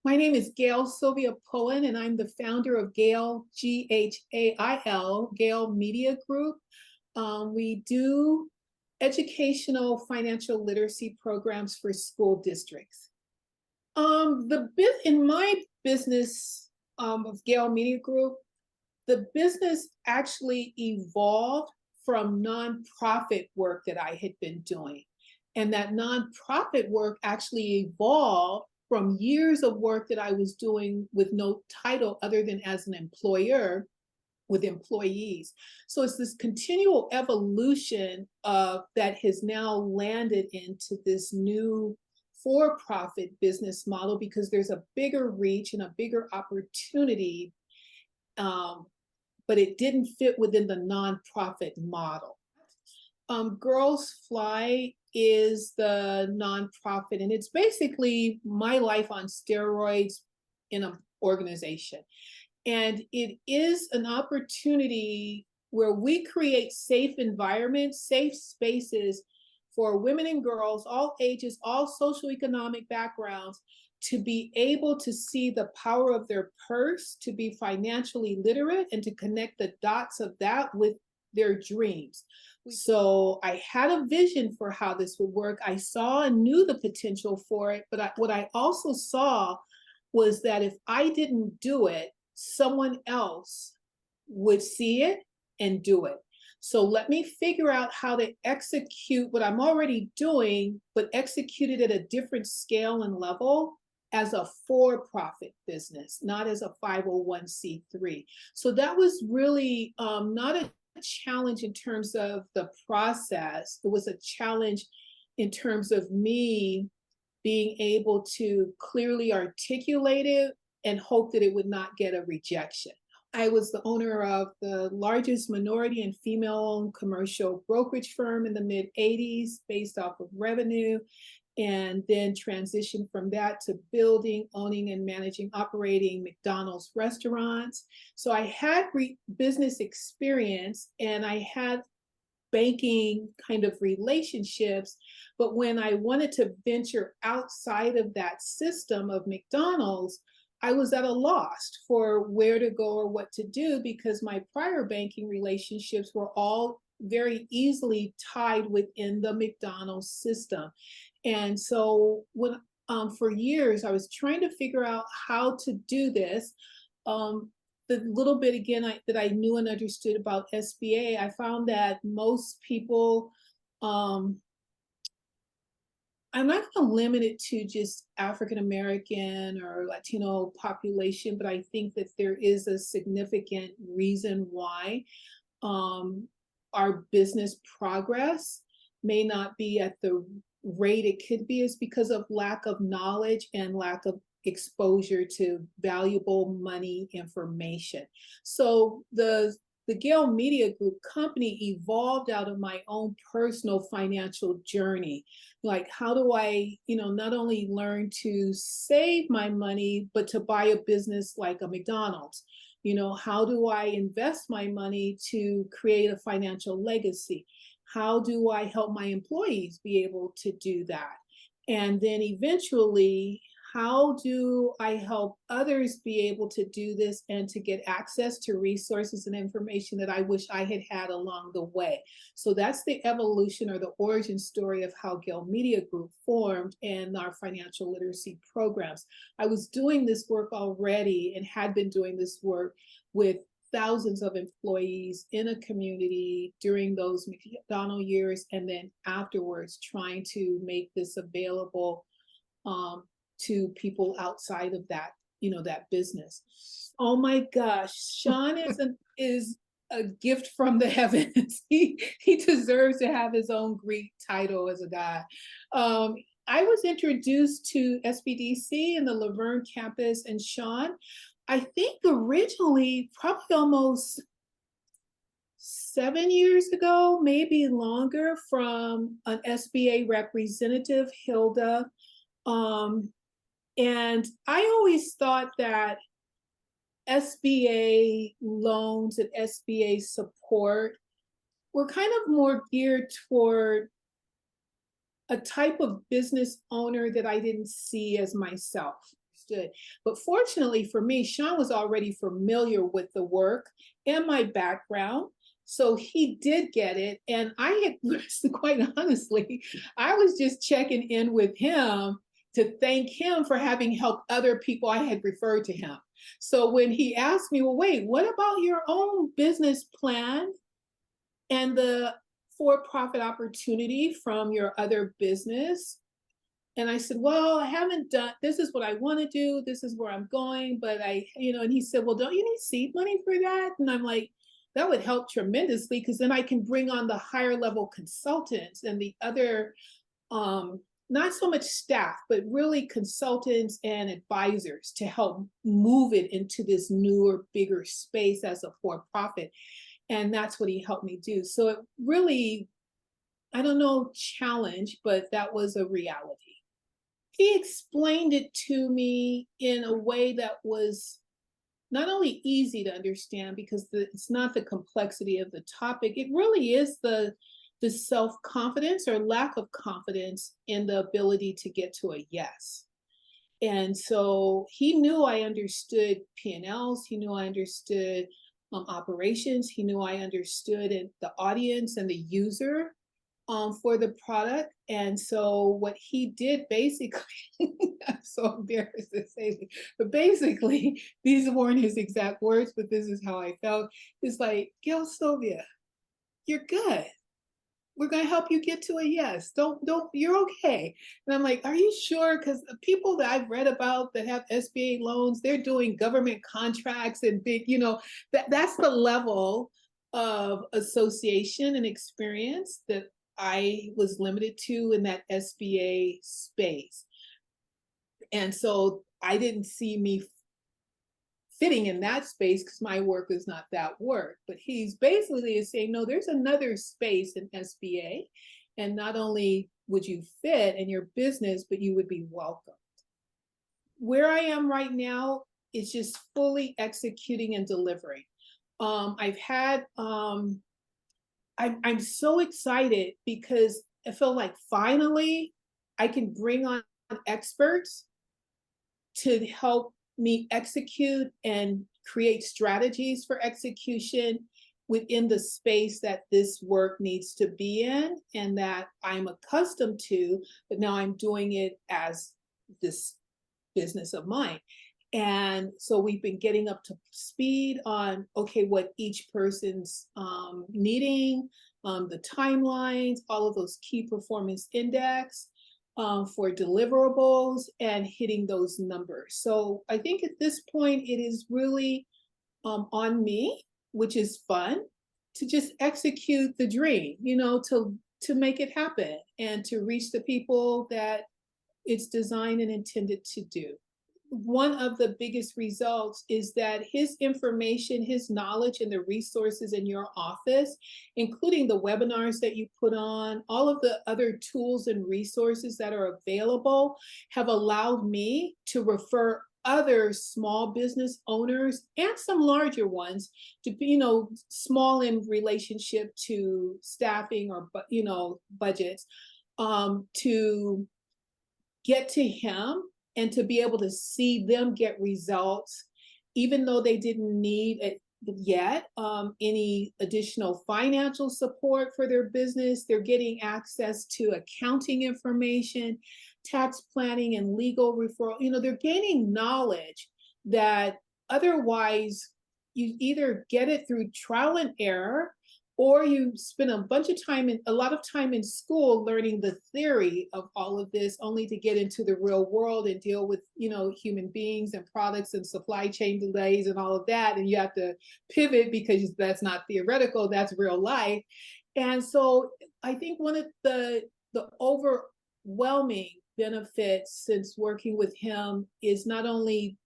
My name is Gael Sylvia Pullen, and I'm the founder of Ghail, Ghail, Ghail Media Group. We do educational financial literacy programs for school districts. In my business of Ghail Media Group, the business actually evolved from nonprofit work that I had been doing. And that nonprofit work actually evolved from years of work that I was doing with no title other than as an employer with employees. So it's this continual evolution that has now landed into this new for-profit business model because there's a bigger reach and a bigger opportunity, but it didn't fit within the nonprofit model. Girls Fly is the nonprofit, and it's basically my life on steroids in an organization. And it is an opportunity where we create safe environments, safe spaces for women and girls, all ages, all socioeconomic backgrounds, to be able to see the power of their purse, to be financially literate, and to connect the dots of that with their dreams. So I had a vision for how this would work. I saw and knew the potential for it, but what I also saw was that if I didn't do it, someone else would see it and do it. So let me figure out how to execute what I'm already doing, but execute it at a different scale and level as a for-profit business, not as a 501c3. So that was really not a challenge in terms of the process. It was a challenge in terms of me being able to clearly articulate it and hope that it would not get a rejection. I was the owner of the largest minority and female-owned commercial brokerage firm in the mid-'80s based off of revenue, and then transitioned from that to building, owning, and managing, operating McDonald's restaurants. So I had business experience and I had banking kind of relationships, but when I wanted to venture outside of that system of McDonald's, I was at a loss for where to go or what to do because my prior banking relationships were all very easily tied within the McDonald's system. And so when for years I was trying to figure out how to do this. The little bit again that I knew and understood about SBA, I found that most people, I'm not going to limit it to just African American or Latino population, but I think that there is a significant reason why our business progress may not be at the rate it could be, is because of lack of knowledge and lack of exposure to valuable money information. So the Ghail Media Group company evolved out of my own personal financial journey. Like, how do I, not only learn to save my money, but to buy a business like a McDonald's? How do I invest my money to create a financial legacy? How do I help my employees be able to do that? And then eventually, how do I help others be able to do this and to get access to resources and information that I wish I had had along the way? So that's the evolution or the origin story of how Ghail Media Group formed and our financial literacy programs. I was doing this work already and had been doing this work with thousands of employees in a community during those McDonald years, and then afterwards trying to make this available to people outside of that, that business. Oh my gosh, Sean is a gift from the heavens. He deserves to have his own Greek title as a guy. I was introduced to SBDC and the Verne campus, and Sean, I think originally, probably almost 7 years ago, maybe longer, from an SBA representative, Hilda. And I always thought that SBA loans and SBA support were kind of more geared toward a type of business owner that I didn't see as myself. understood. But fortunately for me, Sean was already familiar with the work and my background. So he did get it. And I had, quite honestly, I was just checking in with him to thank him for having helped other people I had referred to him. So when he asked me, well, wait, what about your own business plan and the for-profit opportunity from your other business? And I said, well, I haven't done, this is what I want to do. This is where I'm going. But and he said, well, don't you need seed money for that? And I'm like, that would help tremendously, because then I can bring on the higher level consultants and the other, not so much staff, but really consultants and advisors to help move it into this newer, bigger space as a for-profit. And that's what he helped me do. So it really, I don't know, challenge, but that was a reality. He explained it to me in a way that was not only easy to understand, because it's not the complexity of the topic, it really is the self-confidence or lack of confidence in the ability to get to a yes. And so he knew I understood P&Ls, he knew I understood operations, he knew I understood the audience and the user for the product. And so what he did basically, I'm so embarrassed to say this, but basically, these weren't his exact words, but this is how I felt. It's like, Gael Sylvia, you're good. We're going to help you get to a yes. Don't, you're okay. And I'm like, are you sure? Because the people that I've read about that have SBA loans, they're doing government contracts and big, that's the level of association and experience that I was limited to in that SBA space. And so I didn't see me fitting in that space because my work is not that work. But he's basically saying, no, there's another space in SBA. And not only would you fit in your business, but you would be welcomed. Where I am right now is just fully executing and delivering. I've had, I'm so excited because I feel like finally I can bring on experts to help me execute and create strategies for execution within the space that this work needs to be in and that I'm accustomed to, but now I'm doing it as this business of mine. And so we've been getting up to speed on, okay, what each person's needing, the timelines, all of those key performance index for deliverables and hitting those numbers. So I think at this point, it is really on me, which is fun, to just execute the dream, to make it happen and to reach the people that it's designed and intended to do. One of the biggest results is that his information, his knowledge, and the resources in your office, including the webinars that you put on, all of the other tools and resources that are available, have allowed me to refer other small business owners and some larger ones to be, small in relationship to staffing or, budgets, to get to him and to be able to see them get results, even though they didn't need it yet, any additional financial support for their business. They're getting access to accounting information, tax planning, and legal referral. They're gaining knowledge that otherwise you either get it through trial and error, or you spend a lot of time in school learning the theory of all of this, only to get into the real world and deal with, human beings and products and supply chain delays and all of that. And you have to pivot because that's not theoretical, that's real life. And so I think one of the overwhelming benefits since working with him is not only,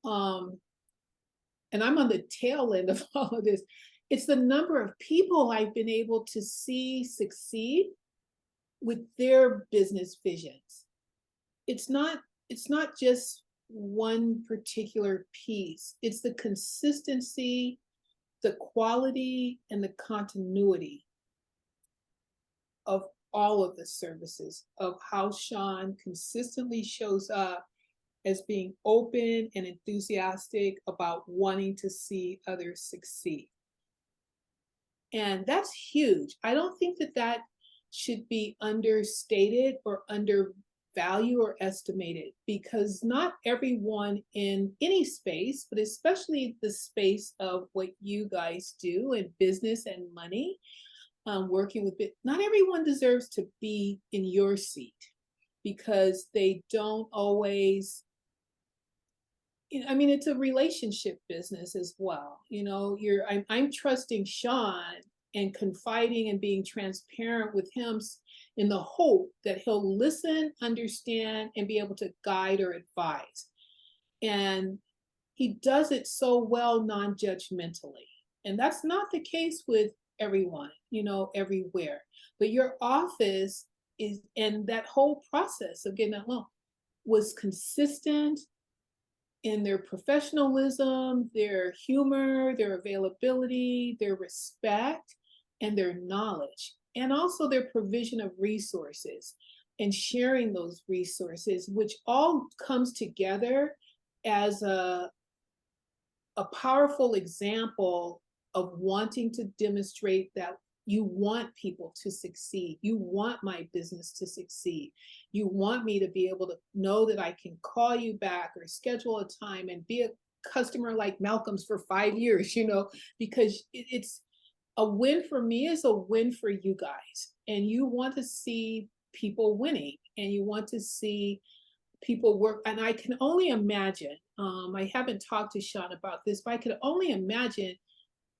and I'm on the tail end of all of this, it's the number of people I've been able to see succeed with their business visions. It's not just one particular piece. It's the consistency, the quality, and the continuity of all of the services, of how Sean consistently shows up as being open and enthusiastic about wanting to see others succeed. And that's huge. I don't think that that should be understated or undervalued or estimated, because not everyone in any space, but especially the space of what you guys do in business and money, working with not everyone deserves to be in your seat, because they don't always, I mean, it's a relationship business as well. I'm trusting Sean and confiding and being transparent with him in the hope that he'll listen, understand, and be able to guide or advise. And he does it so well, non-judgmentally. And that's not the case with everyone, everywhere. But your office is, and that whole process of getting that loan was consistent in their professionalism, their humor, their availability, their respect, and their knowledge, and also their provision of resources and sharing those resources, which all comes together as a powerful example of wanting to demonstrate that you want people to succeed. You want my business to succeed. You want me to be able to know that I can call you back or schedule a time and be a customer like Malcolm's for 5 years, because it's a win for me is a win for you guys. And you want to see people winning, and you want to see people work. And I can only imagine, I haven't talked to Sean about this, but I can only imagine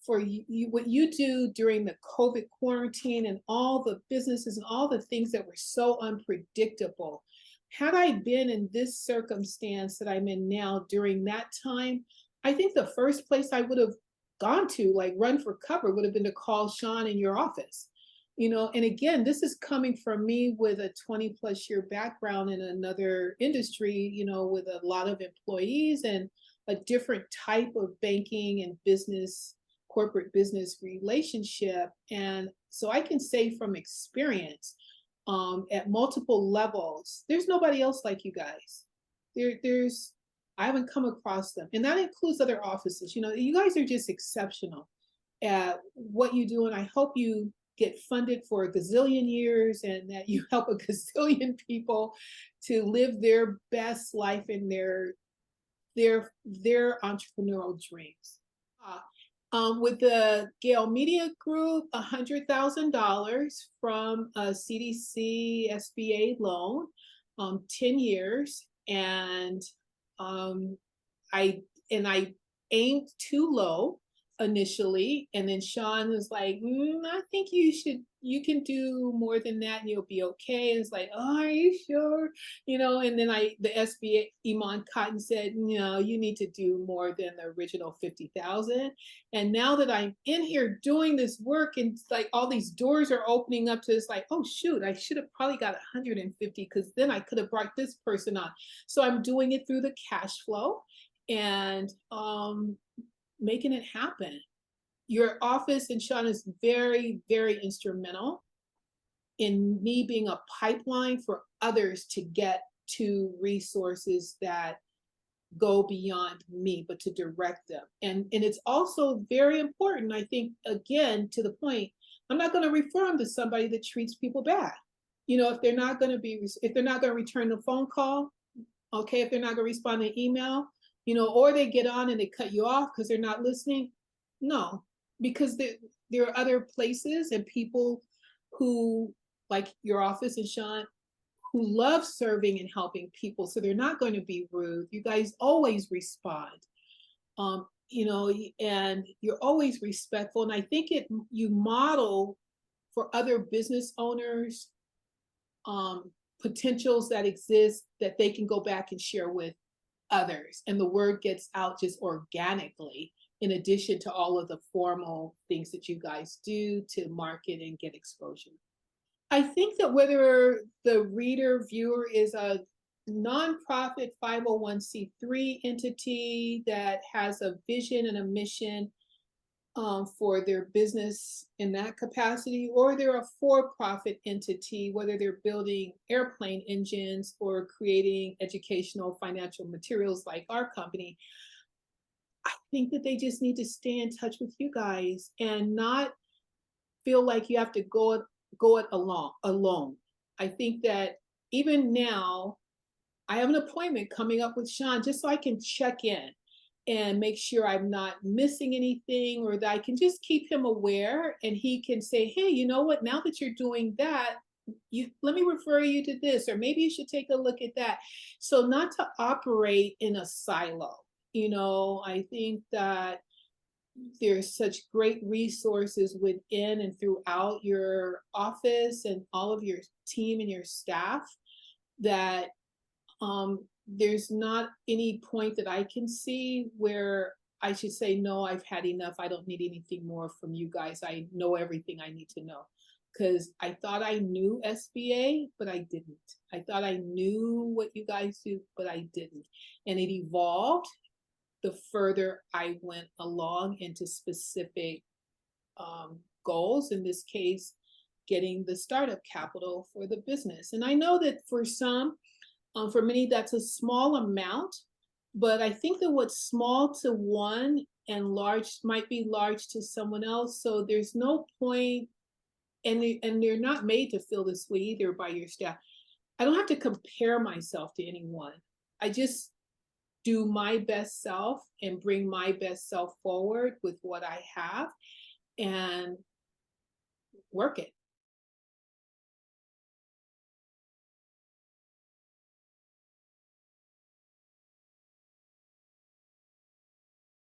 for you what you do during the COVID quarantine and all the businesses and all the things that were so unpredictable. Had I been in this circumstance that I'm in now during that time, I think the first place I would have gone to, like run for cover, would have been to call Sean in your office. And again, this is coming from me with a 20+ year background in another industry, with a lot of employees and a different type of banking and business, corporate business relationship. And so I can say from experience, at multiple levels, there's nobody else like you guys. I haven't come across them. And that includes other offices. You guys are just exceptional at what you do. And I hope you get funded for a gazillion years, and that you help a gazillion people to live their best life in their entrepreneurial dreams. With the Ghail Media Group, $100,000 from a CDC SBA loan, 10 years. And I aimed too low initially, and then Sean was like, I think you can do more than that and you'll be okay. And it's like, oh, are you sure? And then the SBA Iman Cotton said, no, you need to do more than the original 50,000. And now that I'm in here doing this work, and it's like all these doors are opening up to, it's like, oh shoot, I should have probably got 150, because then I could have brought this person on. So I'm doing it through the cash flow and making it happen. Your office and Sean is very, very instrumental in me being a pipeline for others to get to resources that go beyond me, but to direct them. And it's also very important, I think, again, to the point, I'm not going to refer them to somebody that treats people bad. If they're not going to return the phone call, okay, if they're not going to respond to email, or they get on and they cut you off because they're not listening. No, because there are other places and people who, like your office and Sean, who love serving and helping people. So they're not going to be rude. You guys always respond, and you're always respectful. And I think you model for other business owners potentials that exist that they can go back and share with others, and the word gets out just organically, in addition to all of the formal things that you guys do to market and get exposure. I think that whether the reader viewer is a nonprofit 501c3 entity that has a vision and a mission for their business in that capacity, or they're a for-profit entity, whether they're building airplane engines or creating educational financial materials like our company. I think that they just need to stay in touch with you guys and not feel like you have to go it alone. I think that even now, I have an appointment coming up with Sean just so I can check in and make sure I'm not missing anything, or that I can just keep him aware and he can say, hey, you know what, now that you're doing that, you let me refer you to this, or maybe you should take a look at that. So not to operate in a silo. I think that there's such great resources within and throughout your office and all of your team and your staff that there's not any point that I can see where I should say, no, I've had enough. I don't need anything more from you guys. I know everything I need to know. Because I thought I knew SBA, but I didn't. I thought I knew what you guys do, but I didn't. And it evolved the further I went along into specific goals, in this case, getting the startup capital for the business. And I know that for some, for many, that's a small amount, but I think that what's small to one and large might be large to someone else. So there's no point, and they're not made to feel this way either by your staff. I don't have to compare myself to anyone. I just do my best self and bring my best self forward with what I have and work it.